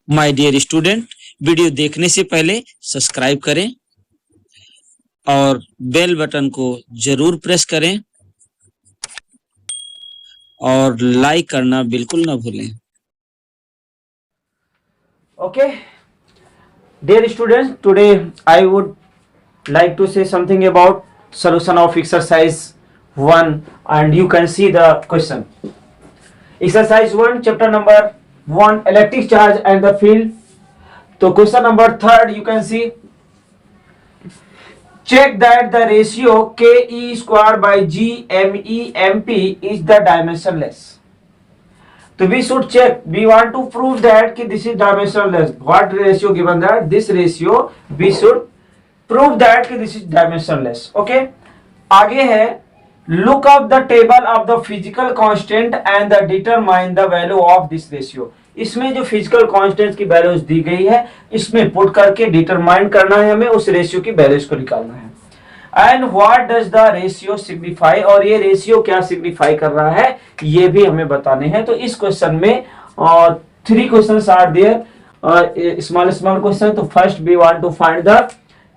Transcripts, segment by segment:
My dear student, video देखने से पहले सब्सक्राइब करें और बेल बटन को जरूर प्रेस करें और लाइक करना बिल्कुल ना भूलें। Okay, dear students, today I would like to say something about solution of exercise 1, and you can see the question. Exercise 1, chapter number 1, electric charge and the field. So question number 3, you can see, check that the ratio KE square by GME MP is the dimensionless. So we should check, we want to prove that ki this is dimensionless. What ratio given that? This ratio we should prove that ki this is dimensionless. Okay, आगे है, look up the table of the physical constant and the determine the value of this ratio. इसमें जो physical constants की values दी गई है, इसमें put करके determine करना है, हमें उस रेशियो की वैल्यूज को निकालना है। And what does the ratio signify, और ये रेशियो क्या सिग्निफाई कर रहा है, ये भी हमें बताने हैं। तो इस क्वेश्चन में 3 questions are there, small question. तो first we want to find the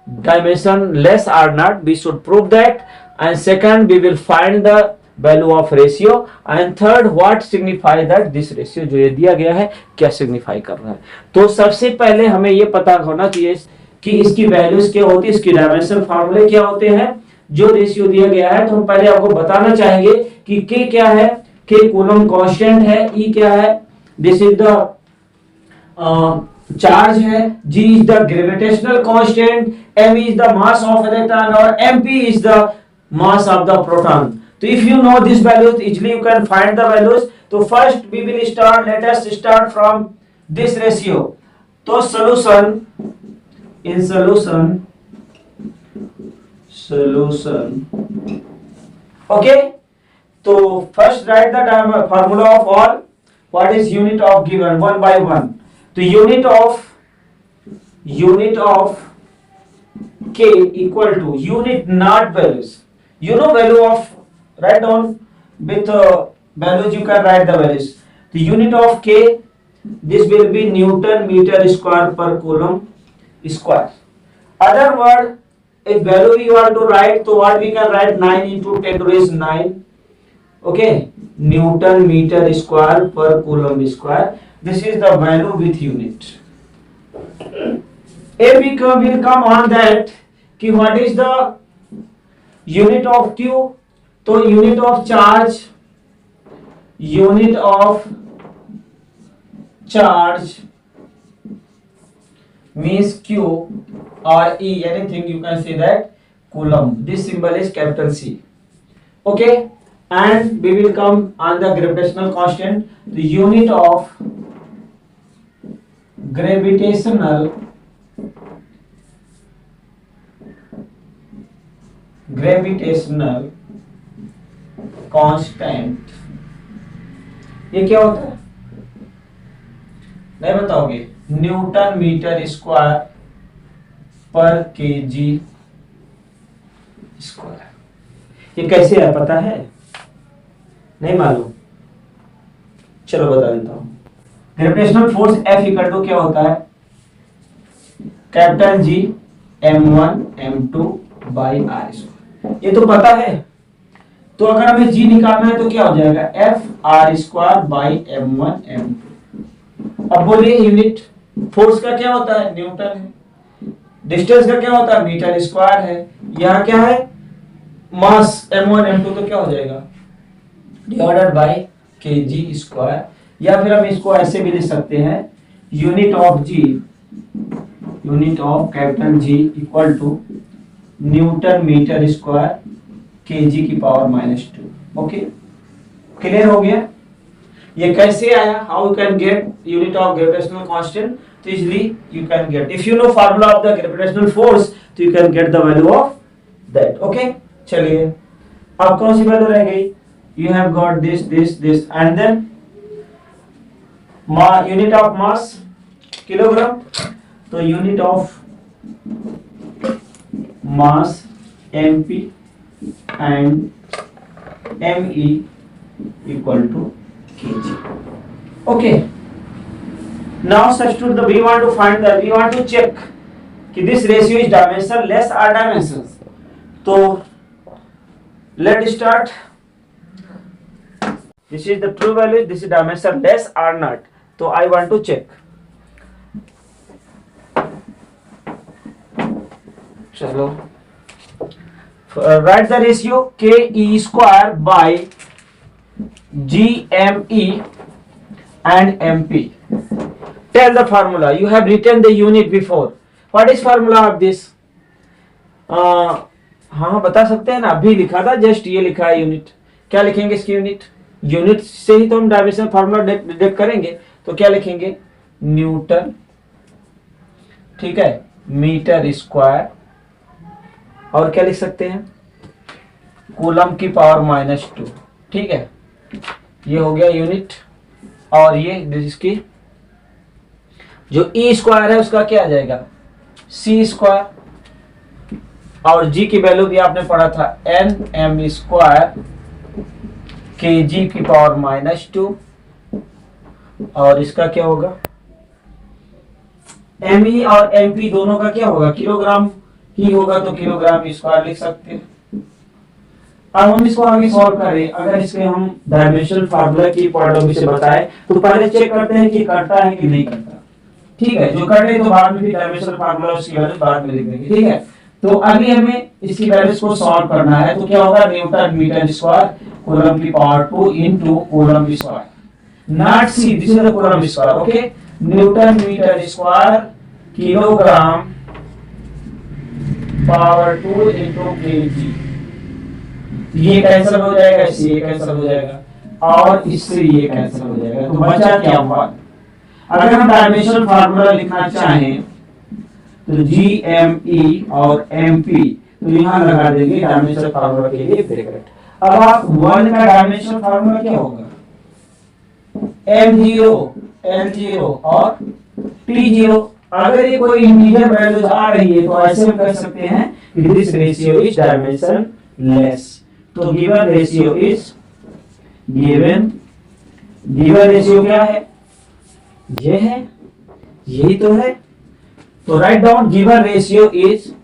dimensionless or not, we should prove that. And second we will find the value of ratio. And third, what signify that this ratio, जो ये दिया गया है क्या signify कर रहा है। तो सबसे पहले हमें ये पता होना चाहिए कि इसकी वैल्यूज क्या होती है, इसकी डायमेंशन फार्मूले क्या होते हैं। जो रेशियो दिया गया है तो हम पहले आपको बताना चाहेंगे कि के क्या है। के कूलम कांस्टेंट है, ई क्या है, दिस इज द चार्ज है, G is the gravitational constant, M is the mass of electron और MP is the mass of the proton. तो if you know this values easily you can find the values. तो first we will start, let us start from this ratio. तो solution, in solution okay, so first write the formula of all. What is unit of given, one by one. So unit of k equal to unit not values, you know value of, write down with values, you can write the values. The unit of k, this will be Newton meter square per coulomb square. Other word, if value we want to write, so what we can write, 9 into 10 to raise 9, okay, Newton meter square per coulomb square. This is the value with unit. If we will come on that कि what is the unit of q, तो unit of charge, means q or e, anything you can say that, coulomb. This symbol is capital C. Okay, and we will come on the gravitational constant. The unit of gravitational constant, ये क्या होता है नहीं बताओगे, Newton metre square पर KG square. ये कैसे है पता है, नहीं मालूम, चलो बता देता हूं। Gravitational force F equal to क्या होता है, capital G m1 m2 by r square, ये तो पता है। तो अगर हमें G निकालना है तो क्या हो जाएगा, F r square by m1 m2। अब बोलिए यूनिट फोर्स का क्या होता है, न्यूटन है, डिस्टेंस का क्या होता है, मीटर स्क्वायर है, यहाँ क्या है, मास m1 m2, तो क्या हो जाएगा, डिवाइडेड बाय kg स्क्वायर। या फिर हम इसको ऐसे भी लिख सकते हैं, unit of capital G equal to newton metre square kg की पावर -2। ओके, क्लियर हो गया। ये कैसे आया, how you can get unit of gravitational constant, तो easily you can get, if you know formula of the gravitational force तो you can get the value of that. Okay, चलिए अब कौन सी वैल्यू रह गई, you have got this and then unit of mass kilogram, तो unit of mass mp and Me equal to kg. Okay. Now substitute we want to check कि this ratio is dimensionless or dimensions. तो let's start. This is the true value. This is dimensionless or not. तो I want to check. चलो. Write the ratio KE square by GME and MP. Tell the formula. You have written the unit before. What is formula of this? हाँ बता सकते हैं ना, अभी लिखा था, जस्ट ये लिखा है यूनिट. क्या लिखेंगे इसकी यूनिट? यूनिट से ही तो हम डायमेंशन फार्मूला डिटेक्ट करेंगे. तो क्या लिखेंगे? न्यूटन, ठीक है, मीटर स्क्वायर, और क्या लिख सकते हैं? कूलम की पावर -2. ठीक है, ये हो गया यूनिट. और ये इसकी जो ई स्क्वायर है उसका क्या आ जाएगा? सी स्क्वायर. और जी की वैल्यू भी आपने पढ़ा था NM स्क्वायर kg की पावर -2. और इसका क्या होगा? ME और MP दोनों का क्या होगा? किलोग्राम ही होगा, तो किलोग्राम स्क्वायर लिख सकते हैं. अब हम इसको आगे सॉल्व करें. अगर इसके हम डायमेंशनल फार्मूला की पॉइंट ऑफ व्यू से बताएं तो पहले चेक करते हैं कि करता है कि नहीं करता. ठीक है, जो कर रहे तो बाद में भी डायमेंशनल फार्मूला उसकी वैल्यू बाद में लिख देंगे. ठीक है, तो अभी हमें इसकी वैल्यूज को सॉल्व करना है. तो क्या होगा? न्यूटन मीटर स्क्वायर कूलम की power 2 into coulomb square, not C, this is the coulomb square. Okay, newton metre square kilogram power 2 into KG. ये कैंसिल हो जाएगा, इससे ये कैंसिल हो जाएगा और इससे ये कैंसिल हो जाएगा. तो बचा क्या हुआ? अगर हम डायमेंशनल फार्मूला लिखना चाहें तो GME और MP, तो यहाँ लगा देंगे डायमेंशनल फार्मूला के लिए ब्रैकेट. अब आप 1 का डायमेंशनल फार्मूला क्या होगा? M0, L0 और T0. अगर ये कोई इंटीजर वैल्यूज आ रही है तो ऐसे हम कर सकते हैं कि दिस रेशियो इज डायमेंशनलेस. तो given ratio is given ratio क्या है? ये है, यही तो है. तो write down given ratio is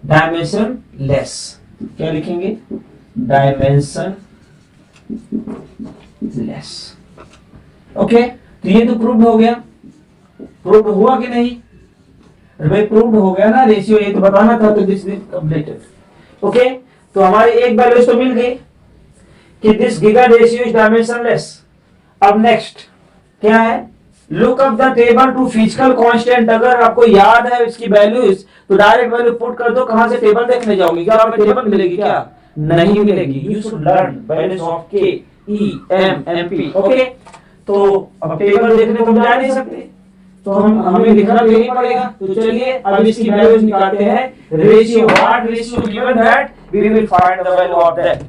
dimensionless. क्या लिखेंगे? डायमेंशनलेस. ओके, तो ये तो प्रूव्ड हो गया. प्रूव्ड हुआ कि नहीं? भाई प्रूव्ड हो गया ना रेशियो, ये तो बताना था. तो दिस इज कंप्लीटेड. ओके, तो हमारी एक वैल्यू तो मिल गई कि this given ratio is dimensionless. अब नेक्स्ट क्या है? Look up the table to physical constant. अगर आपको याद है इसकी वैल्यूज तो डायरेक्ट वैल्यू पुट कर दो. कहां से टेबल देखने जाओगे? क्या आपको टेबल मिलेगी? क्या नहीं मिलेगी. You should learn values of K E M M P. Okay, तो अब टेबल देखने तो जा नहीं सकते, तो हमें लिखना भी नहीं पड़ेगा. तो चलिए अब इसकी वैल्यूज निकालते हैं. Ratio, what ratio given that we will find the value of that.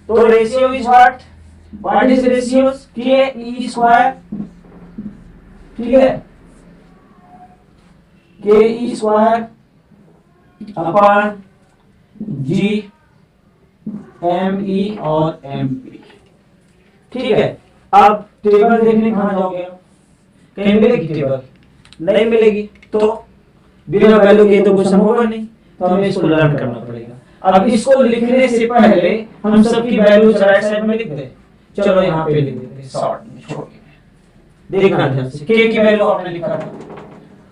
तो ratio is what is ratio? K E square. ठीक है, K E square upon G M E और एम पी. ठीक है, अब टेबल देखने कहां जाओगे? कहीं मिलेगी टेबल? नहीं मिलेगी. तो बिना वैल्यू के तो क्वेश्चन होगा नहीं, तो हमें इसको लर्न करना पड़ेगा. अब इसको लिखने से पहले हम सबकी वैल्यूज राइट साइड में लिख दें. चलो यहाँ पे लिख देते हैं शॉर्ट में, छोड़ के. देखना ध्यान से. के की वैल्यू आपने लिखा था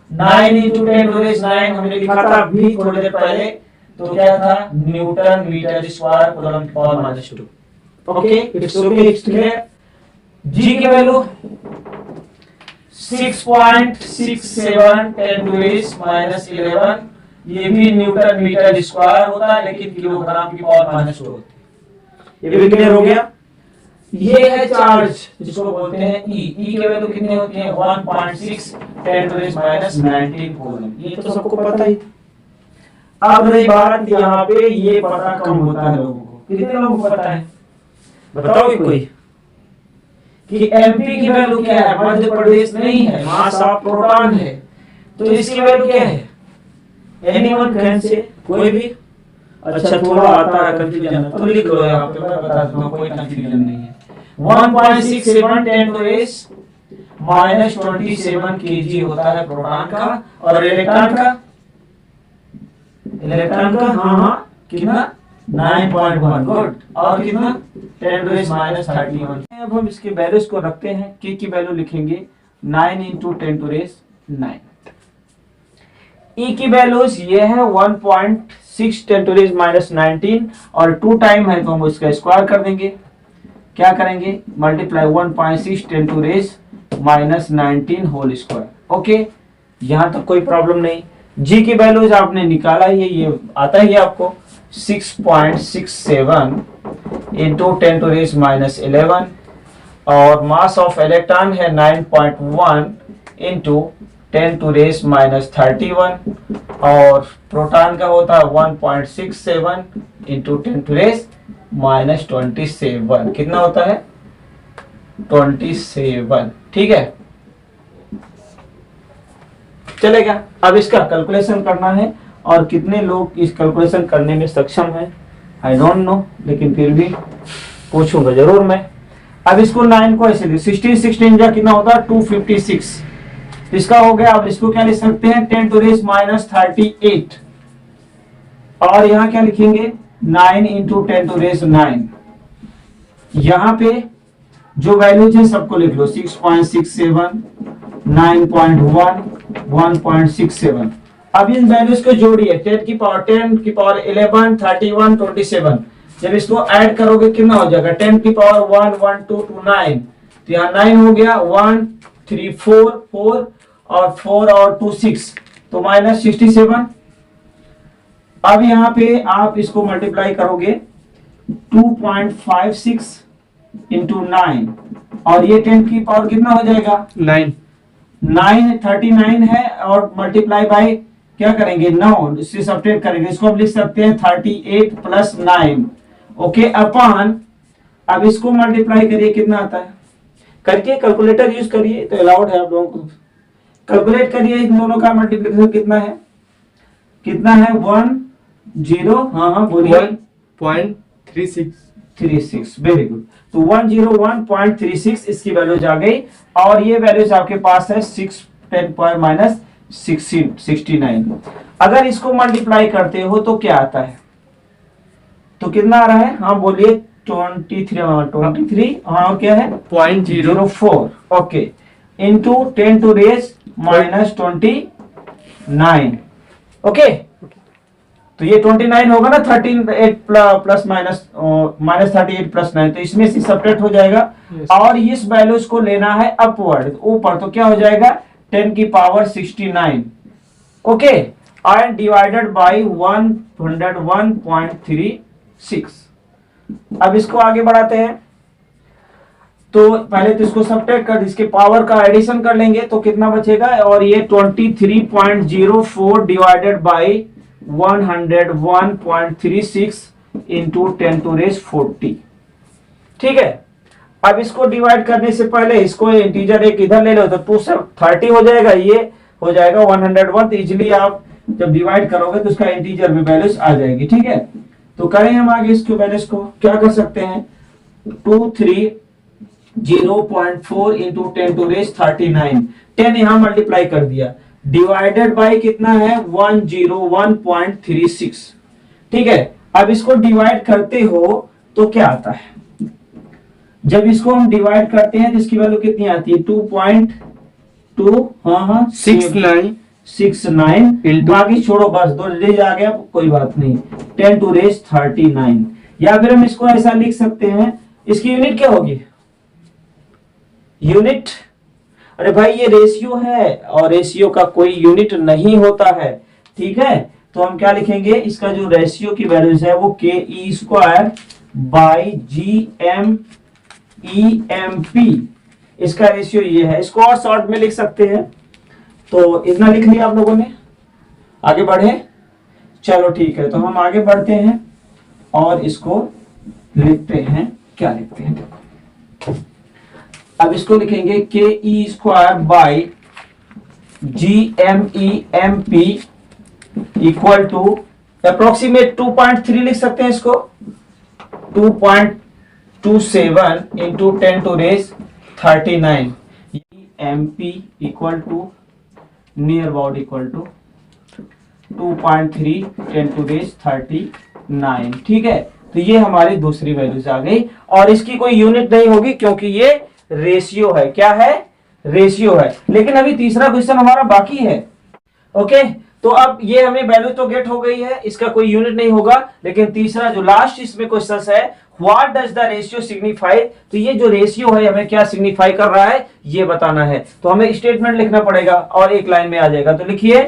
9 × 10⁻⁹ हमने लिखा था अभी थोड़ी देर पहले. तो क्या था? न्यूटन मीटर स्क्वायर कूलम की power -2. Okay, it's okay, it's clear. G की वैल्यू 6.67 10⁻⁻11. ये भी न्यूटन मीटर स्क्वायर होता है लेकिन किलोग्राम की पावर -2 होती है. ये भी क्लियर हो गया. ये है चार्ज जिसको बोलते हैं ई. ई की वैल्यू कितनी होती है? 1.6 10⁻19 कूलम. ये तो सबको पता ही. अब रही बात यहाँ पे, ये पता कम होता है लोगों को. कितने लोगों को पता है? बताओगे कोई कि एमपी की वैल्यू क्या है? मध्य प्रदेश नहीं है, मास ऑफ प्रोटॉन है. तो इसकी वैल्यू क्या है? एनीवन कैन से, कोई भी. अच्छा थोड़ा आता है कंफ्यूजन है तो लिख लो यहाँ पे, मैं बता दूंगा, कोई कंफ्यूजन नहीं है। 1.67 10 to raise माइनस 27 kg होता है प्रोटॉन का, और इलेक्ट्रॉन का हाँ कितना 9.1, गुड। और कितना 10 to raise माइनस 31। अब हम इसके वैल्यूज को रखते हैं, k की वैल्यू लिखेंगे 9 into 10 to raise 9। e की वैल्यूज ये है 1.6 10 to raise माइनस 19, और 2 टाइम है तो हम इसका स्क्वायर कर देंगे। क्या करेंगे, multiply 1.6 10 to raise minus 19 whole square. Okay, यहां तक कोई प्रॉब्लम नहीं। g की वैल्यूज आपने निकाला ही है, ये आता ही है आपको 6.67 into 10 to raise माइनस 11, और मास ऑफ इलेक्ट्रॉन है 9.1 into 10 to raise माइनस 31, और प्रोटॉन का होता है 1.67 into 10 to raise माइनस 27। कितना होता है 27, ठीक है, चलेगा। अब इसका कैलकुलेशन करना है, और कितने लोग इस कैलकुलेशन करने में सक्षम है आई डोंट नो, लेकिन फिर भी पूछूंगा जरूर मैं। अब इसको 9 को ऐसे 16 जा कितना होता है 256, इसका हो गया। अब इसको क्या लिख सकते हैं 10 to raise माइनस 38, और यहाँ क्या लिखेंगे 9 into 10 to raise 9। यहाँ पे जो वैल्यूज है सबको लिख लो, 6.67 9.1 1.67। अब इन वैल्यूज को जोड़िए, 10 की पावर 11 31 27। जब इसको ऐड करोगे कितना हो जाएगा 10 की पावर 1 1 2 2 9, तो यहाँ 9 हो गया, 1 3 4 4 और 4 और 2 6, तो माइनस 67। अब यहाँ पे आप इसको मल्टीप्लाई करोगे 2.56 इंटू 9, और ये 10 की पावर कितना हो जाएगा 9 39 है, और मल्टीप्लाई बाय क्या करेंगे 9, इससे सब्ट्रैक्ट करेंगे, इसको हम लिख सकते हैं 38 प्लस 9। ओके, अपॉन, अब इसको मल्टीप्लाई करिए कितना आता है, करके कैलकुलेटर यूज करिए तो अलाउड है आप लोगों को। कैलकुलेट करिए इन दोनों का मल्टीप्लिकेशन कितना है 10, हाँ बोलिए 1.36, वेरी गुड। तो 101.36 इसकी वैल्यूज आ गई, और ये वैल्यूज आपके पास है 6 10 पावर माइनस 69। अगर इसको मल्टीप्लाई करते हो तो क्या आता है, तो कितना आ रहा है, हाँ बोलिए 23, हाँ और क्या है 0.04, okay, into 10 to raise minus 29। Okay, तो ये 29 होगा ना, 38 प्लस माइनस 38 प्लस 9, तो इसमें से सब्ट्रैक्ट हो जाएगा। और इस वैल्यूज को लेना है अपवर्ड ऊपर, तो क्या हो जाएगा 10 की power 69। Okay, and divided by 101.36। अब इसको आगे बढ़ाते हैं, तो पहले तो इसको सब्ट्रैक्ट कर, इसके पावर का एडिशन कर लेंगे तो कितना बचेगा, और ये 23.04 divided by 101.36 into 10 to raise 40। ठीक है, अब इसको डिवाइड करने से पहले इसको इंटीजर एक इधर ले लो, तो 230 हो जाएगा, ये हो जाएगा 101। तो इजिली आप जब डिवाइड करोगे तो उसका इंटीजर में वैल्यूज आ जाएगी। ठीक है, तो करें हम आगे इसके वैल्यूज को, क्या कर सकते हैं 230.4 इंटू 10 to raise 39, 10 यहां मल्टीप्लाई कर दिया, डिवाइडेड बाय कितना है 101.36। ठीक है, अब इसको डिवाइड करते हो तो क्या आता है, जब इसको हम डिवाइड करते हैं तो इसकी वैल्यू कितनी आती है 2.269, बाकी छोड़ो, बस 2 डिजिट आ गया, कोई बात नहीं, 10 to raise 39। या फिर हम इसको ऐसा लिख सकते हैं, इसकी यूनिट क्या होगी, यूनिट, अरे भाई ये रेशियो है और रेशियो का कोई यूनिट नहीं होता है। ठीक है, तो हम क्या लिखेंगे, इसका जो रेशियो की वैल्यूज है वो ke² बाई GMEMP, इसका रेशियो ये है। इसको और शॉर्ट में लिख सकते हैं, तो इतना लिख लिया आप लोगों ने, आगे बढ़े, चलो ठीक है, तो हम आगे बढ़ते हैं और इसको लिखते हैं, क्या लिखते हैं देखो, अब इसको लिखेंगे ke² by GMEMP equal to approximate 2.3 लिख सकते हैं इसको, 2.27 into 10 to raise 39 MP equal to near about equal to 2.3 10 to raise 39। ठीक है, तो ये हमारी दूसरी वैल्यूज आ गई और इसकी कोई यूनिट नहीं होगी क्योंकि ये रेशियो है। क्या है? रेशियो है। लेकिन अभी तीसरा क्वेश्चन हमारा बाकी है। ओके, तो अब ये हमें वैल्यू तो गेट हो गई है, इसका कोई यूनिट नहीं होगा। लेकिन तीसरा जो लास्ट इसमें क्वेश्चन है, what does the ratio signify, तो ये जो रेशियो है हमें क्या सिग्निफाई कर रहा है ये बताना है। तो हमें स्टेटमेंट लिखना पड़ेगा और एक लाइन में आ जाएगा। तो लिखिए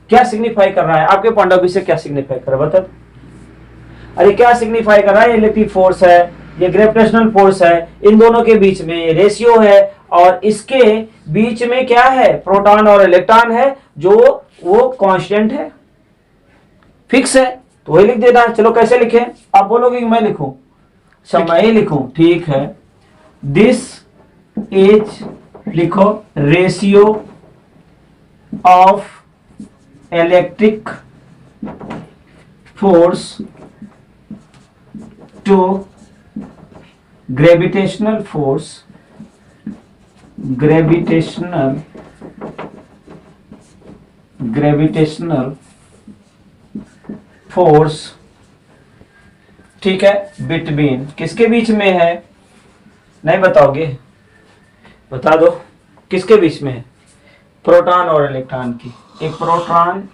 क्या सिग्निफाई कर रहा है, आपके पॉइंट ऑफ व्यू से क्या सिग्निफाई कर रहा है बता। अरे क्या सिग्निफाई कर रहा है? इलेक्ट्रिक फोर्स है, ये ग्रेविटेशनल फोर्स है, इन दोनों के बीच में रेशियो है और इसके बीच में क्या है? प्रोटॉन और इलेक्ट्रॉन है, जो वो कांस्टेंट है, फिक्स है। तो वही लिख देना। चलो कैसे लिखें? आप बोलोगे कि मैं लिखूं? अच्छा मैं ही लिखूं, ठीक है। दिस इज, लिखो, ratio of electric force to gravitational force, gravitational force, ठीक है, बिटवीन, किसके बीच में है? नहीं बताओगे? बता दो किसके बीच में है? प्रोटॉन और इलेक्ट्रॉन की। एक प्रोटॉन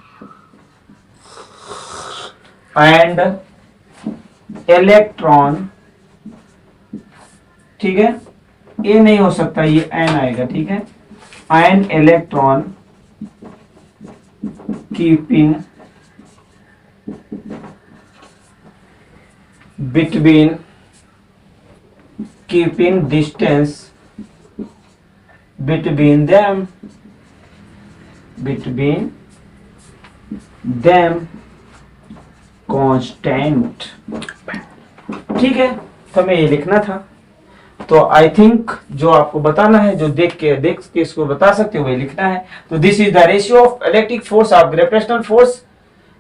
एंड इलेक्ट्रॉन, ठीक है, ए नहीं हो सकता, ये एन आएगा, ठीक है, and electron keeping distance between them constant। ठीक है, तो हमें ये लिखना था। तो आई थिंक जो आपको बताना है, जो देख के इसको बता सकते हो, वही लिखना है। तो this is the ratio of electric force of gravitational force.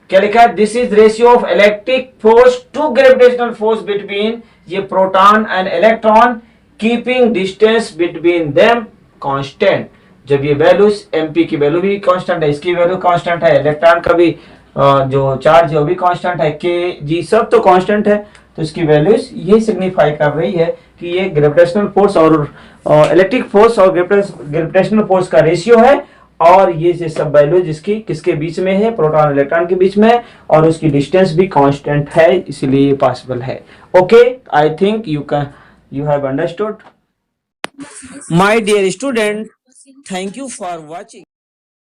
क्या लिखा है? This is ratio of electric force to gravitational force between, ये proton and electron, keeping distance between them constant. जब ये वैल्यूज, एमपी की वैल्यू भी constant है, इसकी वैल्यू कांस्टेंट है, इलेक्ट्रॉन का भी जो चार्ज है वो भी कांस्टेंट है, के जी सब तो कांस्टेंट है, तो इसकी वैल्यूज ये सिग्निफाई कर रही है कि ये ग्रेविटेशनल फोर्स और इलेक्ट्रिक फोर्स और ग्रेविटेशनल फोर्स का रेशियो है। और ये सब वैल्यू जिसकी किसके बीच में है? प्रोटॉन इलेक्ट्रॉन के बीच में, और उसकी डिस्टेंस भी कांस्टेंट है, इसलिए ये पॉसिबल है। Okay, I think you have understood. My dear student, thank you for watching.